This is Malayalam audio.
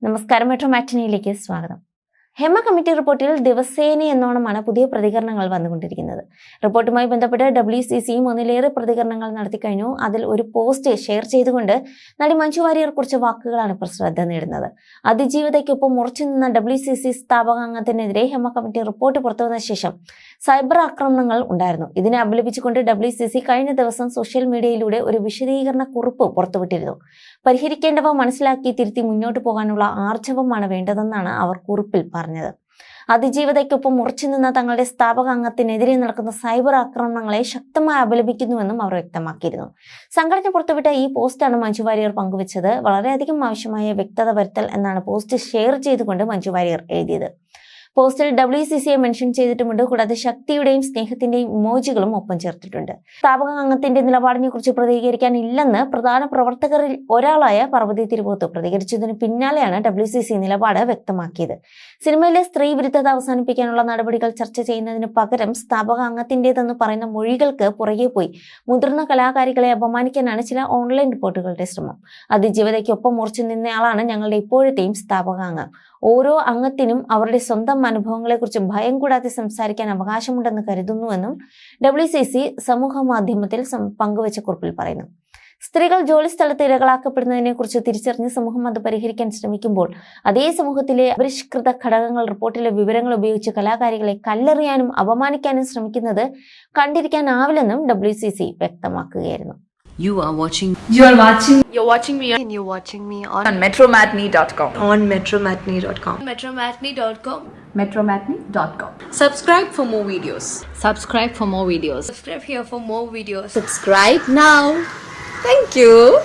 നമസ്കാരം, മെട്രോ മാറ്റിനിയിലേക്ക് സ്വാഗതം. ഹെമ കമ്മിറ്റി റിപ്പോർട്ടിൽ ദിവസേന എന്നോണമാണ് പുതിയ പ്രതികരണങ്ങൾ വന്നുകൊണ്ടിരിക്കുന്നത്. റിപ്പോർട്ടുമായി ബന്ധപ്പെട്ട് WCCയും ഒന്നിലേറെ പ്രതികരണങ്ങൾ നടത്തിക്കഴിഞ്ഞു. അതിൽ ഒരു പോസ്റ്റ് ഷെയർ ചെയ്തുകൊണ്ട് നടി മഞ്ജു വാര്യർ കുറിച്ച വാക്കുകളാണ് ഇപ്പോൾ ശ്രദ്ധ നേടുന്നത്. അതിജീവിതയ്ക്കൊപ്പം ഉറച്ചു നിന്ന WCC സ്ഥാപകാംഗത്തിനെതിരെ ഹെമ കമ്മിറ്റി റിപ്പോർട്ട് പുറത്തുവന്ന ശേഷം സൈബർ ആക്രമണങ്ങൾ ഉണ്ടായിരുന്നു. ഇതിനെ അപലപിച്ചുകൊണ്ട് WCC കഴിഞ്ഞ ദിവസം സോഷ്യൽ മീഡിയയിലൂടെ ഒരു വിശദീകരണ കുറിപ്പ് പുറത്തുവിട്ടിരുന്നു. പരിഹരിക്കേണ്ടവ മനസ്സിലാക്കി തിരുത്തി മുന്നോട്ട് പോകാനുള്ള ആർജവമാണ് വേണ്ടതെന്നാണ് അവർ കുറിപ്പിൽ പറഞ്ഞത്. അതിജീവിതയ്ക്കൊപ്പം ഉറച്ചുനിന്ന തങ്ങളുടെ സ്ഥാപകാംഗത്തിനെതിരെ നടക്കുന്ന സൈബർ ആക്രമണങ്ങളെ ശക്തമായി അപലപിക്കുന്നുവെന്നും അവർ വ്യക്തമാക്കിയിരുന്നു. സംഘടന പുറത്തുവിട്ട ഈ പോസ്റ്റാണ് മഞ്ജു വാര്യർ പങ്കുവച്ചത്. വളരെയധികം ആവശ്യമായ വ്യക്തത വരുത്തൽ എന്നാണ് പോസ്റ്റ് ഷെയർ ചെയ്തുകൊണ്ട് മഞ്ജു വാര്യർ എഴുതിയത്. പോസ്റ്റിൽ WCCയെ മെൻഷൻ ചെയ്തിട്ടുമുണ്ട്. കൂടാതെ ശക്തിയുടെയും സ്നേഹത്തിന്റെയും ഇമോജികളും ഒപ്പം ചേർത്തിട്ടുണ്ട്. സ്ഥാപകാംഗത്തിന്റെ നിലപാടിനെ കുറിച്ച് പ്രതികരിക്കാൻ ഇല്ലെന്ന് പ്രധാന പ്രവർത്തകരിൽ ഒരാളായ പാർവതി തിരുവോത്ത് പ്രതികരിച്ചതിന് പിന്നാലെയാണ് WCC നിലപാട് വ്യക്തമാക്കിയത്. സിനിമയിലെ സ്ത്രീ വിരുദ്ധത അവസാനിപ്പിക്കാനുള്ള നടപടികൾ ചർച്ച ചെയ്യുന്നതിന് പകരം സ്ഥാപകാംഗത്തിന്റേതെന്ന് പറയുന്ന മൊഴികൾക്ക് പുറകെ പോയി മുതിർന്ന കലാകാരികളെ അപമാനിക്കാനാണ് ചില ഓൺലൈൻ റിപ്പോർട്ടുകളുടെ ശ്രമം. അതിജീവിതയ്ക്കൊപ്പം ഉറച്ചു നിന്നയാളാണ് ഞങ്ങളുടെ ഇപ്പോഴത്തെയും സ്ഥാപകാംഗം. ഓരോ അംഗത്തിനും അവരുടെ സ്വന്തം അനുഭവങ്ങളെക്കുറിച്ച് ഭയം കൂടാതെ സംസാരിക്കാൻ അവകാശമുണ്ടെന്ന് കരുതുന്നുവെന്നും WCC സമൂഹ മാധ്യമത്തിൽ പങ്കുവച്ച കുറിപ്പിൽ പറയുന്നു. സ്ത്രീകൾ ജോലിസ്ഥലത്ത് ഇരകളാക്കപ്പെടുന്നതിനെ കുറിച്ച് തിരിച്ചറിഞ്ഞ് സമൂഹം അത് പരിഹരിക്കാൻ ശ്രമിക്കുമ്പോൾ അതേ സമൂഹത്തിലെ അപരിഷ്കൃത ഘടകങ്ങൾ റിപ്പോർട്ടിലെ വിവരങ്ങൾ ഉപയോഗിച്ച് കലാകാരികളെ കല്ലെറിയാനും അപമാനിക്കാനും ശ്രമിക്കുന്നത് കണ്ടിരിക്കാനാവില്ലെന്നും WCC വ്യക്തമാക്കുകയായിരുന്നു. You're watching me on metromatney.com. on metromatney.com. metromatney.com. Subscribe for more videos. Subscribe for more videos. Subscribe here for more videos. Subscribe now. Thank you.